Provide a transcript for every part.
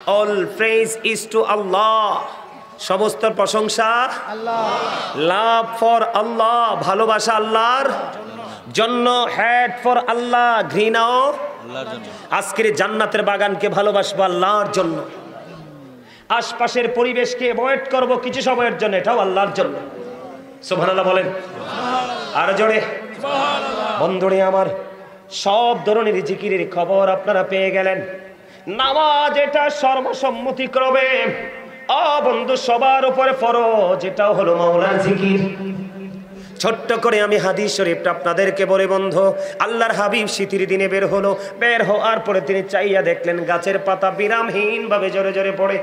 All praise is to Allah. সমস্ত প্রশংসা আল্লাহ। Love for আল্লাহ, ভালোবাসা আল্লাহর জন্য। হ্যাট ফর আল্লাহ, ঘৃণাও আল্লাহর জন্য। আজকের জান্নাতের বাগানকে ভালোবাসবো আল্লাহর জন্য। আশপাশের পরিবেশকে অ্যাভয়েড করব কিছু সময়ের জন্য, এটাও আল্লাহর জন্য। সুবহানাল্লাহ বলেন আর জোরে সুবহানাল্লাহ। বন্ধুরে আমার, সব ধরনের জিকিরের খবর আপনারা পেয়ে গেলেন। নামাজ এটা সর্বসম্মতিক্রমে বন্ধু সবার উপরে ফরজ, এটাও হলো মাওলার জিকির। ছোট্ট করে আমি হাদিস শরীফটা আপনাদেরকে বলে বন্ধু, আল্লাহর হাবিব শীতের দিনে বের হওয়ার পরে তিনি চাইয়া দেখলেন গাছের পাতা বিরামহীন ভাবে জোরে জোরে পড়ে।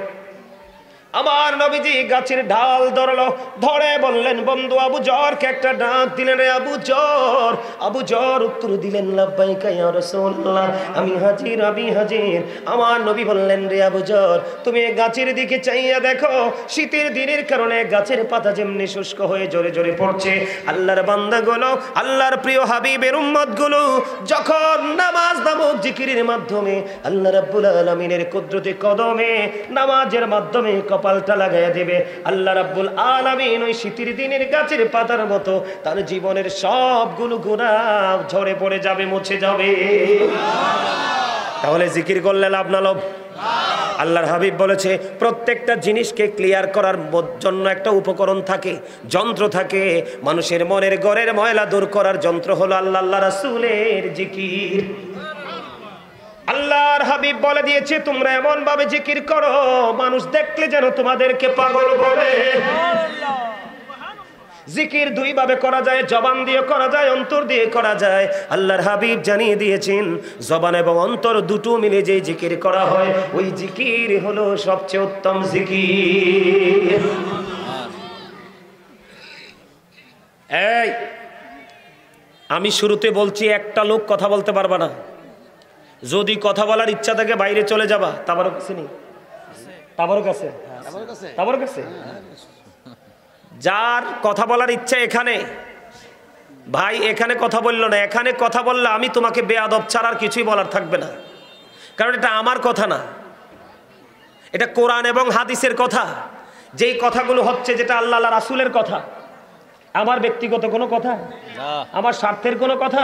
আমার নবীজি গাছের ঢাল ধরে বললেন, বন্ধু আবু জরকে একটা ডাক দিলেন, রে আবু জর। আবু জর উত্তর দিলেন, লাব্বাইকা ইয়া রাসূলুল্লাহ, আমি হাজির। আমার নবী বললেন, রে আবু জর, তুমি গাছের দিকে চাইয়া দেখো, শীতের দিনের কারণে গাছের পাতা যেমনি শুষ্ক হয়ে জোরে জোরে পড়ছে, আল্লাহর বান্দাগুলো, আল্লাহর প্রিয় হাবিবের উম্মতগুলো যখন নামাজ নামক জিকিরের মাধ্যমে আল্লাহ রাব্বুল আলামিনের কুদরতি কদমে নামাজের মাধ্যমে পাল্টা লাগাইয়া দেবে, আল্লাহ রাব্বুল আলামিন ওই শীতের দিনের গাছের পাতার মতো তার জীবনের সবগুলো গুনাহ ঝরে পড়ে যাবে, মুছে যাবে। তাহলে জিকির করলে লাভ না লাভ? আল্লাহর হাবিব বলেছে, প্রত্যেকটা জিনিসকে ক্লিয়ার করার জন্য একটা উপকরণ থাকে, যন্ত্র থাকে। মানুষের মনের ঘরের ময়লা দূর করার যন্ত্র হলো আল্লাহ রাসূলের জিকির। আল্লাহর হাবিব বলে দিয়েছে, তোমরা এমন ভাবে জিকির করো মানুষ দেখলে যেন তোমাদেরকে পাগল বলে। জিকির দুই ভাবে করা যায়, জবান দিয়ে করা যায়, অন্তর দিয়ে করা যায়। আল্লাহর হাবিব জানিয়ে দিয়েছেন, জবান এবং অন্তর দুটো মিলে যে জিকির করা হয়, ওই জিকির হলো সবচেয়ে উত্তম জিকির। এই আমি শুরুতে বলছি, একটা লোক কথা বলতে পারবা না। যদি কথা বলার ইচ্ছা থাকে বাইরে চলে যাবা। তাবারক আছে নি? তাবারক আছে? তাবারক আছে? যার কথা বলার ইচ্ছা এখানে, ভাই এখানে কথা বললো না, এখানে কথা বললে আমি তোমাকে বেয়াদব ছাড়া আর কিছুই বলার থাকবে না। কারণ এটা আমার কথা না, এটা কোরআন এবং হাদিসের কথা। যেই কথাগুলো হচ্ছে, যেটা আল্লাহ রাসূলের কথা, আমার ব্যক্তিগত কোনো কথা, আমার স্বার্থের কোনো কথা।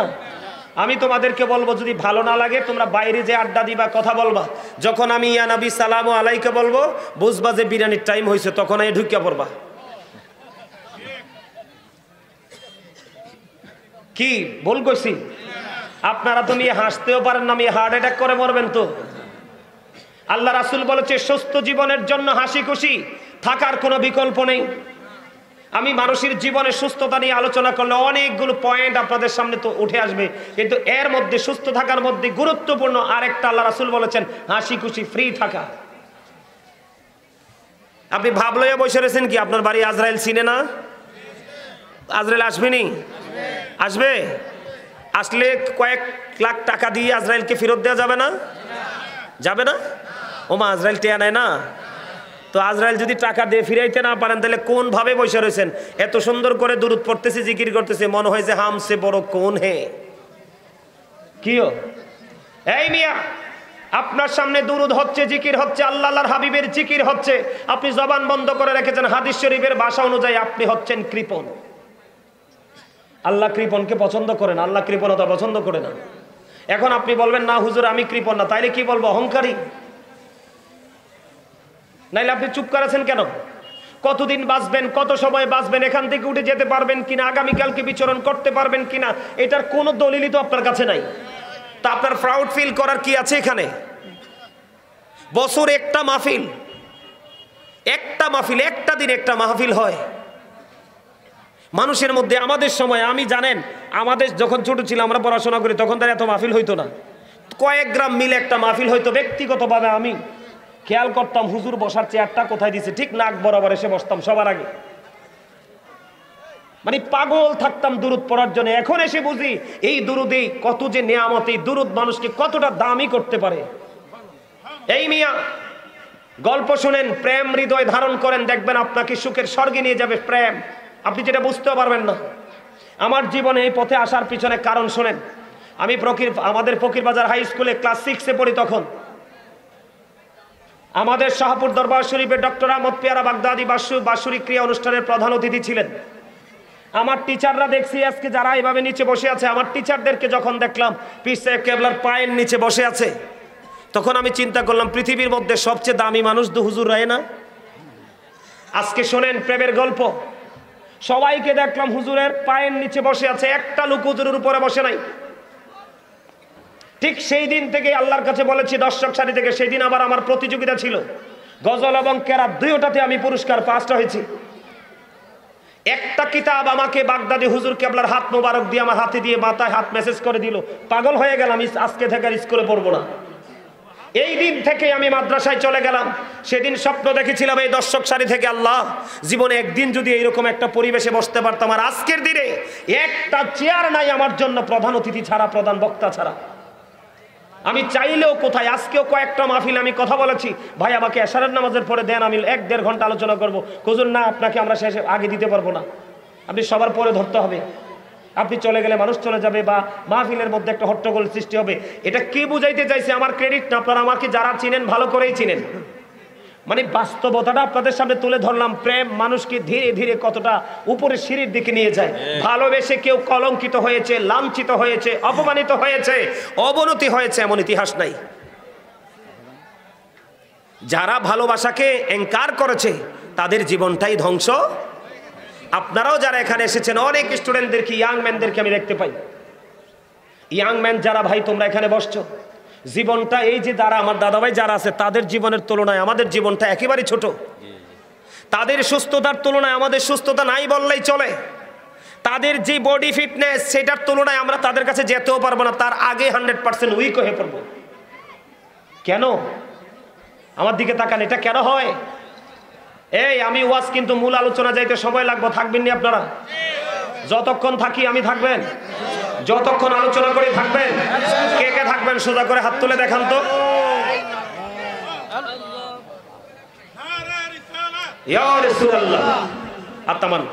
আমি তোমাদেরকে বলবো, যদি ভালো না লাগে তোমরা বাইরে যে আড্ডা দিবা, কথা বলবা, যখন আমি ইয়া নবী সালামু আলাইকা বলবো, বুঝবা যে বিরিয়ানির টাইম হয়েছে, তখন এই ঢুকিয়া পড়বা। কি ভুল কইছি? আপনারা তুমি হাসতেও পারেন না, আমি হার্ট অ্যাটাক করে মরবেন তো। আল্লাহ রাসূল বলেছে, সুস্থ জীবনের জন্য হাসি খুশি থাকার কোনো বিকল্প নেই। আমি মানুষের জীবনে সুস্থতা নিয়ে আলোচনা করলে অনেকগুলো পয়েন্ট আপনাদের সামনে তো উঠে আসবে, কিন্তু এর মধ্যে সুস্থ থাকার মধ্যে গুরুত্বপূর্ণ আরেকটা আল্লাহ রাসূল বলেছেন, হাসি খুশি ফ্রি থাকা। আপনি ভাবলইয়া বসে রয়েছেন কি আপনার বাড়ি আজরাইল চিনে না? আজরাইল আসবেনি? আসবে। আসলে কয়েক লাখ টাকা দিয়ে আজরাইলকে ফেরত দেওয়া যাবে না? যাবে না? ওমা আজরাইল টেয়া নেয় না তো। আজরাইল যদি টাকা দিয়ে ফিরাইতে না পারেন, তাহলে কোন ভাবে বসে রয়েছেন? এত সুন্দর করে দুরূদ পড়তেছে, জিকির করতেছে, মনে হয় যে হামসে বড় কোন হে কিও। এই মিয়া, আপনার সামনে দুরূদ হচ্ছে, জিকির হচ্ছে, আল্লাহর হাবিবের জিকির হচ্ছে, আপনি জবান বন্ধ করে রেখেছেন। হাদিস শরীফের ভাষা অনুযায়ী আপনি হচ্ছেন কৃপণ। আল্লাহ কৃপণকে পছন্দ করেন, আল্লাহ কৃপণতা পছন্দ করে না। এখন আপনি বলবেন, না হুজুর আমি কৃপণ না, তাইলে কি বলবো? অহংকারী। নাইলে আপনি চুপ করেছেন কেন? কতদিন বাঁচবেন, কত সময় বাঁচবেন, এখান থেকে উঠে যেতে পারবেন কিনা, আগামীকালকে বিচরণ করতে পারবেন কিনা, এটার কোনো দলিলই তো আপনার কাছে নাই। তা আপনার প্রাউড ফিল করার কি আছে এখানে? বছর একটা মাহফিল, একটা দিন একটা মাহফিল হয় মানুষের মধ্যে। আমাদের সময় আমি জানেন, আমাদের যখন ছোট ছিলাম, আমরা পড়াশোনা করি, তখন তার এত মাহফিল হইতো না। কয়েক গ্রাম মিলে একটা মাহফিল হইতো। ব্যক্তিগতভাবে আমি খেয়াল করতাম হুজুর বসার চেয়ারটা কোথায় দিছে, ঠিক নাক বরাবর এসে বসতাম সবার আগে। মানে পাগল থাকতাম দুরূদ পড়ার জন্য। এখন এসে বুঝি এই দুরূদেই কত যে নেয়ামত, এই দুরূদ মানুষকে কতটা দামি করতে পারে। এই মিয়া, গল্প শুনেন, প্রেম হৃদয় ধারণ করেন, দেখবেন আপনাকে সুখের স্বর্গে নিয়ে যাবে প্রেম। আপনি যেটা বুঝতেও পারবেন না। আমার জীবনে এই পথে আসার পিছনে কারণ শোনেন। আমি আমাদের ফকিরবাজার হাই স্কুলে ক্লাস 6-এ পড়ি। তখন আমাদের শাহপুর দরবার শরীফে ডক্টর আহমদ পেয়ারা বাগদাদি বাৎসরিক ক্রিয়া অনুষ্ঠানের প্রধান অতিথি ছিলেন। আমার টিচাররা দেখছি আজকে যারা এইভাবে নিচে বসে আছে, আমার টিচারদেরকে যখন দেখলাম পীর সাহেব কেবলার পায়ের নিচে বসে আছে, তখন আমি চিন্তা করলাম পৃথিবীর মধ্যে সবচেয়ে দামি মানুষ তো হুজুর রায় না? আজকে শোনেন প্রেমের গল্প। সবাইকে দেখলাম হুজুরের পায়ের নিচে বসে আছে, একটা লোক হুজুরের উপরে বসে নাই। ঠিক সেই দিন থেকে আল্লাহর কাছে বলেছি দর্শক সারি থেকে, সেই দিন আবার আমার প্রতিযোগিতা ছিল গজল এবং কেরাত, দুইটাতে আমি পুরস্কার ফার্স্ট হয়েছি। একটা কিতাব আমাকে বাগদাদি হুজুর কেবলার হাত মোবারক দিয়ে আমার হাতে দিয়ে মাথায় হাত মেসেজ করে দিল, পাগল হয়ে গেলাম, আজকে থেকে আর স্কুলে পড়বো না। এই দিন থেকে আমি মাদ্রাসায় চলে গেলাম। সেদিন স্বপ্ন দেখেছিলাম এই দর্শক সারি থেকে, আল্লাহ জীবনে একদিন যদি এইরকম একটা পরিবেশে বসতে পারতাম। আর আজকের দিনে একটা চেয়ার নাই আমার জন্য, প্রধান অতিথি ছাড়া, প্রধান বক্তা ছাড়া। আমি চাইলেও কোথায়, আজকেও কয়েকটা মাহফিল আমি কথা বলেছি, ভাই আমাকে এশারের নামাজের পরে দেন, আমি 1-1.5 ঘন্টা আলোচনা করবো। হুজুর না, আপনাকে আমরা শেষে আগে দিতে পারবো না, আপনি সবার পরে ধরতে হবে, আপনি চলে গেলে মানুষ চলে যাবে বা মাহফিলের মধ্যে একটা হট্টগোল সৃষ্টি হবে। এটা কি বুঝাইতে চাইছে? আমার ক্রেডিট না, আপনারা আমাকে যারা চিনেন ভালো করেই চিনেন। মানে বাস্তবতাটা আপনাদের সামনে তুলে ধরলাম। প্রেম মানুষকে ধীরে ধীরে কতটা উপরে সিঁড়ির দিকে নিয়ে যায়। ভালোবেসে কেউ কলঙ্কিত হয়েছে, লাঞ্ছিত হয়েছে, অপমানিত হয়েছে, অবনতি হয়েছে এমন ইতিহাস নাই। যারা ভালোবাসাকে এনকার করেছে তাদের জীবনটাই ধ্বংস। আপনারাও যারা এখানে এসেছেন, অনেক স্টুডেন্টদেরকে, ইয়াং ম্যানদেরকে আমি দেখতে পাই। ইয়াং ম্যান যারা ভাই তোমরা এখানে বসছো, জীবনটা এই যে যারা আমার দাদাভাই যারা আছে তাদের জীবনের তুলনায় আমাদের জীবনটা একেবারে ছোট। তাদের সুস্থতার তুলনায় আমাদের সুস্থতা নাই বললেই চলে। তাদের যে বডি ফিটনেস সেটার তুলনায় আমরা তাদের কাছে যেতেও পারবো না, তার আগে 100% উইক হয়ে পড়বো। কেন? আমার দিকে তাকান, এটা কেন হয়? এই আমি ওয়াজ কিন্তু মূল আলোচনা যাইতে সময় লাগবে, থাকবেন নি আপনারা? যতক্ষণ থাকি আমি থাকবেন, যতক্ষণ আলোচনা করে থাকবেন। কে কে থাকবেন সোজা করে হাত তুলে দেখান তো। ইয়া রাসূলুল্লাহ, আত্মান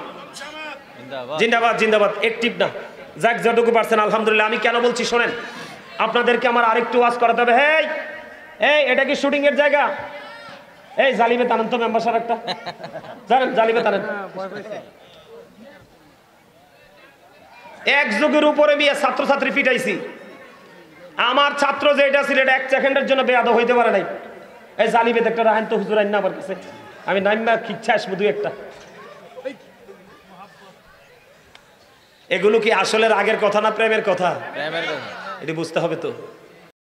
জিন্দাবাদ জিন্দাবাদ। অ্যাক্টিভ না, যাক যতটুকু পারছেন আলহামদুলিল্লাহ। আমি কেন বলছি শোনেন, আপনাদেরকে আমার আরেকটু ওয়াজ করাতে হবে। হেই এই, এটা কি শুটিং এর জায়গা? এই জালিমে টানেন তো মেম্বার সাহেব একটা, জানেন জালিমে টানেন। এক যুগের উপরে বিয়ে ছাত্রছাত্রী পিটাইছি। আমার ছাত্র যেটা ছিল এটা 1 সেকেন্ডের জন্য বেয়াদব হইতে পারে নাই। এই জালিমে একটা রাহেন তো হুজুর আইন না আমার কাছে, আমি নাইমা খিচ্ছা আসবো 2-1টা। এগুলো কি আসলে রাগের কথা না প্রেমের কথা? এটা বুঝতে হবে তো।